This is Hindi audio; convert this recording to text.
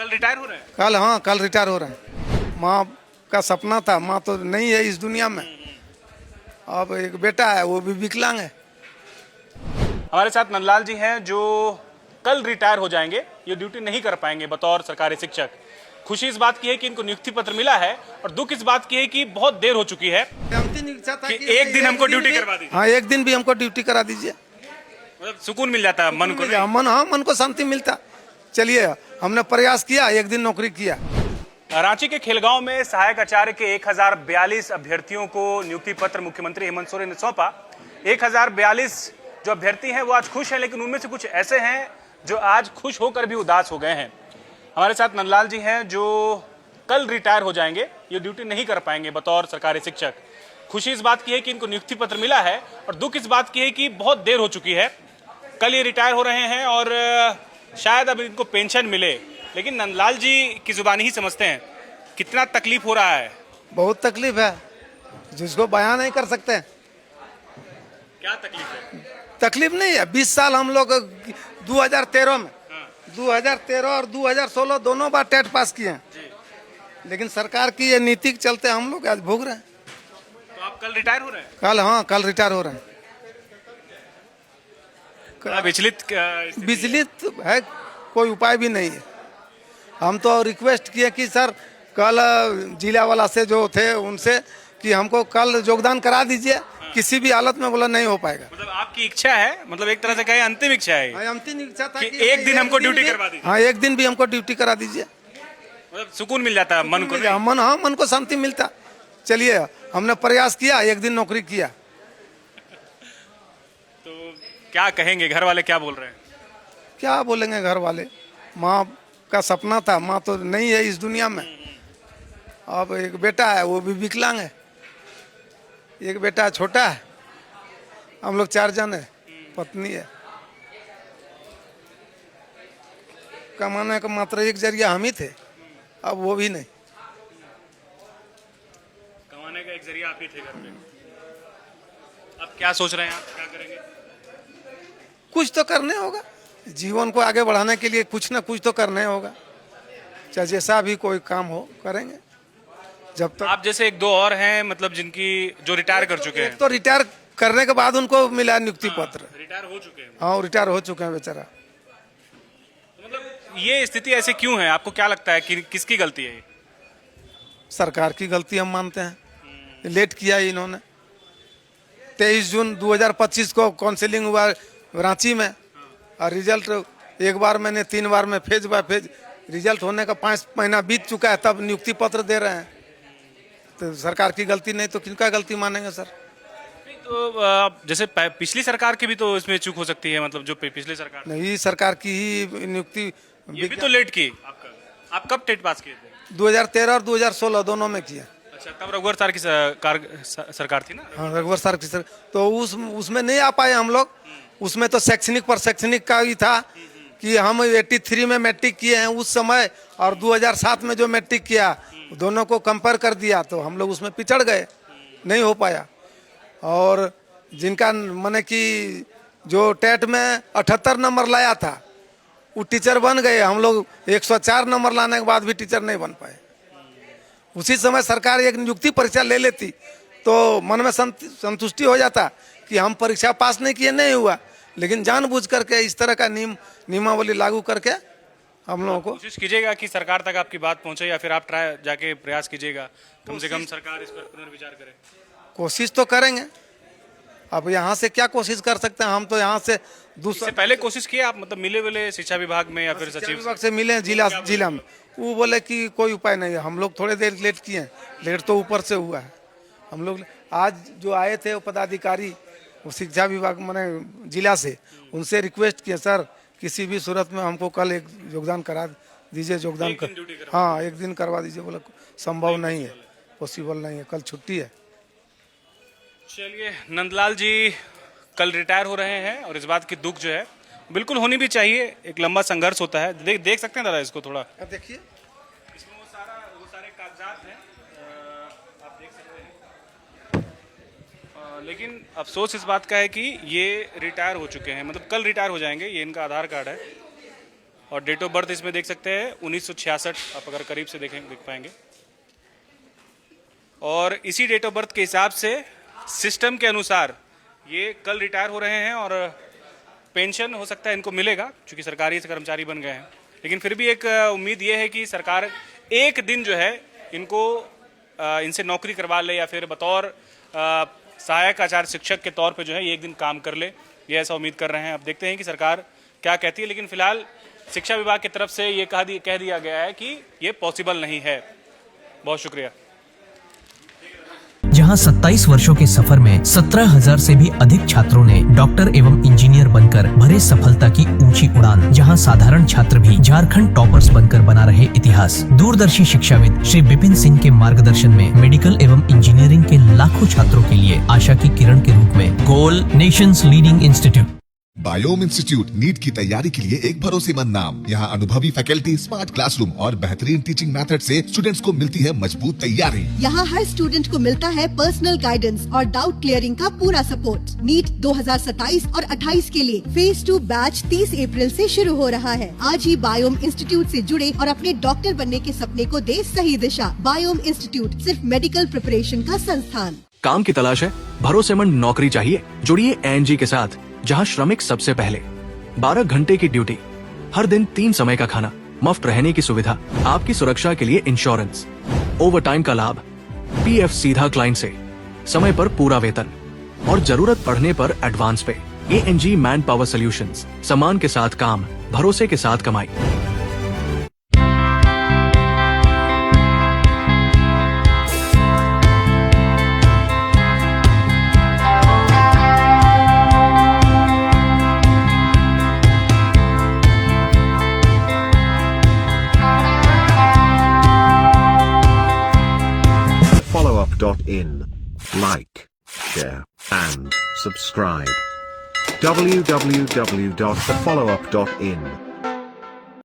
कल रिटायर हो रहे हैं? कल, हाँ कल रिटायर हो रहे हैं। माँ का सपना था, माँ तो नहीं है इस दुनिया में, अब एक बेटा है वो भी विकलांग है। हमारे साथ नंदलाल जी हैं जो कल रिटायर हो जाएंगे, ये ड्यूटी नहीं कर पाएंगे बतौर सरकारी शिक्षक। खुशी इस बात की है कि इनको नियुक्ति पत्र मिला है और दुख इस बात की है कि बहुत देर हो चुकी है अंतिम इच्छा था कि एक दिन हमको ड्यूटी करवा दीजिए। हाँ एक दिन भी हमको ड्यूटी करा दीजिए, मतलब सुकून मिल जाता है मन को। मन, हाँ मन को शांति मिलता। चलिए हमने प्रयास किया, एक दिन नौकरी किया। रांची के खेलगांव में सहायक आचार्य के 1042 अभ्यर्थियों को नियुक्ति पत्र मुख्यमंत्री हेमंत सोरेन ने सौंपा। 1042 जो अभ्यर्थी हैं वो आज खुश हैं, लेकिन उनमें से कुछ ऐसे हैं जो आज खुश होकर भी उदास हो गए हैं। हमारे साथ नंदलाल जी हैं जो कल रिटायर हो जाएंगे, ये ड्यूटी नहीं कर पाएंगे बतौर सरकारी शिक्षक। खुशी इस बात की है कि इनको नियुक्ति पत्र मिला है और दुख इस बात की है कि बहुत देर हो चुकी है। कल ये रिटायर हो रहे हैं और शायद अब इनको पेंशन मिले, लेकिन नंदलाल जी की जुबानी ही समझते हैं कितना तकलीफ हो रहा है। बहुत तकलीफ है जिसको बयान नहीं कर सकते। क्या तकलीफ है? तकलीफ नहीं है, 20 साल हम लोग 2013 में 2013 और 2016 दोनों बार टेट पास किए हैं, लेकिन सरकार की ये नीति के चलते हम लोग आज भोग रहे हैं। तो आप कल रिटायर हो रहे हैं? कल, हाँ कल रिटायर हो रहे हैं। विचलित है, कोई उपाय भी नहीं है। हम तो रिक्वेस्ट किए कि सर कल जिला वाला से जो थे उनसे कि हमको कल योगदान करा दीजिए, किसी भी हालत में। बोला नहीं हो पाएगा। मतलब आपकी इच्छा है, मतलब एक तरह से कहे अंतिम इच्छा है। अंतिम इच्छा था कि एक दिन हमको ड्यूटी करवा दीजिए। हाँ एक दिन भी हमको ड्यूटी करा दीजिए, मतलब सुकून मिल जाता है मन को। मन को शांति मिलता। चलिए हमने प्रयास किया, एक दिन नौकरी किया। तो क्या कहेंगे, घर वाले क्या बोल रहे हैं? क्या बोलेंगे घर वाले, माँ का सपना था, माँ तो नहीं है इस दुनिया में, अब एक बेटा है वो भी विकलांग है। एक बेटा छोटा है, हम लोग 4 जन है, पत्नी है। कमाने का मात्र एक जरिया हम ही थे, अब वो भी नहीं। कमाने का एक जरिया आप ही थे घर में। अब क्या सोच रहे हैं आप, क्या करेंगे? कुछ तो करने होगा, जीवन को आगे बढ़ाने के लिए कुछ ना कुछ तो करने होगा, चाहे जैसा भी कोई काम हो करेंगे। जब तक आप जैसे 1-2 और हैं, मतलब जिनकी जो रिटायर कर चुके हैं। तो रिटायर करने के बाद उनको मिला नियुक्ति पत्र। रिटायर हो चुके हैं। हाँ रिटायर हो चुके हैं बेचारा। मतलब ये स्थिति ऐसे क्यों है, आपको क्या लगता है कि किसकी गलती है? सरकार की गलती हम मानते हैं, लेट किया इन्होंने। 23 जून 2025 को काउंसिलिंग हुआ रांची में, और रिजल्ट एक बार मैंने 3 बार में फेज बाय फेज रिजल्ट होने का 5 महीना बीत चुका है, तब नियुक्ति पत्र दे रहे हैं। तो सरकार की गलती नहीं तो किनका गलती मानेंगे सर? तो जैसे पिछली सरकार की भी तो इसमें चूक हो सकती है, मतलब जो पिछली सरकार नहीं, सरकार की ही नियुक्ति। ये भी तो लेट की। आप कब टेट पास किए थे? 2013 और 2016 दोनों में किया। अच्छा, तब रघुवर सर की सरकार थी ना? हाँ रघुवर सर की सर, तो उसमें नहीं आ पाए हम लोग। उसमें तो शैक्षणिक पर शैक्षणिक का ही था कि हम 83 में मैट्रिक किए हैं उस समय, और 2007 में जो मैट्रिक किया, दोनों को कंपेयर कर दिया तो हम लोग उसमें पिछड़ गए, नहीं हो पाया। और जिनका माने कि जो टेट में 78 नंबर लाया था वो टीचर बन गए, हम लोग 104 नंबर लाने के बाद भी टीचर नहीं बन पाए। उसी समय सरकार एक नियुक्ति परीक्षा ले लेती तो मन में संतुष्टि हो जाता कि हम परीक्षा पास नहीं किए, नहीं हुआ, लेकिन जानबूझ करके इस तरह का नियमावली लागू करके हम लोगों को। कोशिश कीजिएगा कि सरकार तक आपकी बात पहुंचे, या फिर आप जाके प्रयास कीजिएगा कम से कम सरकार इस पर पुनर्विचार करे। कोशिश तो करेंगे, अब यहाँ से क्या कोशिश कर सकते हैं, हम तो यहाँ से दूसरे पहले कोशिश किए आप, मतलब मिले विले शिक्षा विभाग में या फिर सचिव विभाग से मिले जिला में, वो बोले कि कोई उपाय नहीं है। हम लोग थोड़े देर लेट किए, लेट तो ऊपर से हुआ है। हम लोग आज जो आए थे वो पदाधिकारी, वो शिक्षा विभाग मैंने जिला से, उनसे रिक्वेस्ट किया सर किसी भी सूरत में हमको कल एक योगदान करा दीजिए, योगदान कर, हाँ एक दिन करवा दीजिए। बोला संभव नहीं है, पॉसिबल नहीं है, कल छुट्टी है। चलिए, नंदलाल जी कल रिटायर हो रहे हैं और इस बात की दुख जो है बिल्कुल होनी भी चाहिए। एक लंबा संघर्ष होता है। देख सकते हैं दादा इसको थोड़ा, देखिए इसमें वो सारे कागजात हैं, आप देख सकते हैं। लेकिन अफसोस इस बात का है कि ये रिटायर हो चुके हैं, मतलब कल रिटायर हो जाएंगे। ये इनका आधार कार्ड है, और डेट ऑफ बर्थ इसमें देख सकते हैं 1966, आप अगर करीब से देख पाएंगे। और इसी डेट ऑफ बर्थ के हिसाब से सिस्टम के अनुसार ये कल रिटायर हो रहे हैं और पेंशन हो सकता है इनको मिलेगा क्योंकि सरकारी कर्मचारी बन गए हैं। लेकिन फिर भी एक उम्मीद ये है कि सरकार एक दिन जो है इनको इनसे नौकरी करवा ले या फिर बतौर सहायक आचार्य शिक्षक के तौर पे जो है ये एक दिन काम कर ले, ये ऐसा उम्मीद कर रहे हैं। अब देखते हैं कि सरकार क्या कहती है, लेकिन फिलहाल शिक्षा विभाग की तरफ से ये कह दिया गया है कि ये पॉसिबल नहीं है। बहुत शुक्रिया। जहां 27 वर्षों के सफर में 17,000 से भी अधिक छात्रों ने डॉक्टर एवं इंजीनियर बनकर भरे सफलता की ऊंची उड़ान, जहां साधारण छात्र भी झारखंड टॉपर्स बनकर बना रहे इतिहास। दूरदर्शी शिक्षाविद श्री विपिन सिंह के मार्गदर्शन में मेडिकल एवं इंजीनियरिंग के लाखों छात्रों के लिए आशा की किरण के रूप में गोल nation's leading institute. Biom institute NEET की तैयारी के लिए एक भरोसेमंद नाम। यहाँ अनुभवी फैकल्टी, स्मार्ट क्लासरूम और बेहतरीन टीचिंग मेथड से स्टूडेंट्स को मिलती है मजबूत तैयारी। यहाँ हर स्टूडेंट को मिलता है पर्सनल गाइडेंस और डाउट क्लियरिंग का पूरा सपोर्ट। नीट 2027 और 28 के लिए फेज 2 बैच 30 अप्रैल से शुरू हो रहा है। आज ही बायोम इंस्टीट्यूट से जुड़े और अपने डॉक्टर बनने के सपने को दे सही दिशा। बायोम इंस्टीट्यूट सिर्फ मेडिकल प्रिपरेशन का संस्थान। काम की तलाश है, भरोसेमंद नौकरी चाहिए, जुड़िए एनजी के साथ, जहां श्रमिक सबसे पहले। 12 घंटे की ड्यूटी, हर दिन 3 समय का खाना, मुफ्त रहने की सुविधा, आपकी सुरक्षा के लिए इंश्योरेंस, ओवर टाइम का लाभ, पीएफ सीधा क्लाइंट से, समय पर पूरा वेतन और जरूरत पड़ने पर एडवांस पे। एएनजी मैन पावर सॉल्यूशंस, सम्मान के साथ काम, भरोसे के साथ कमाई। followup.in. Like, share, and subscribe. www.thefollowup.in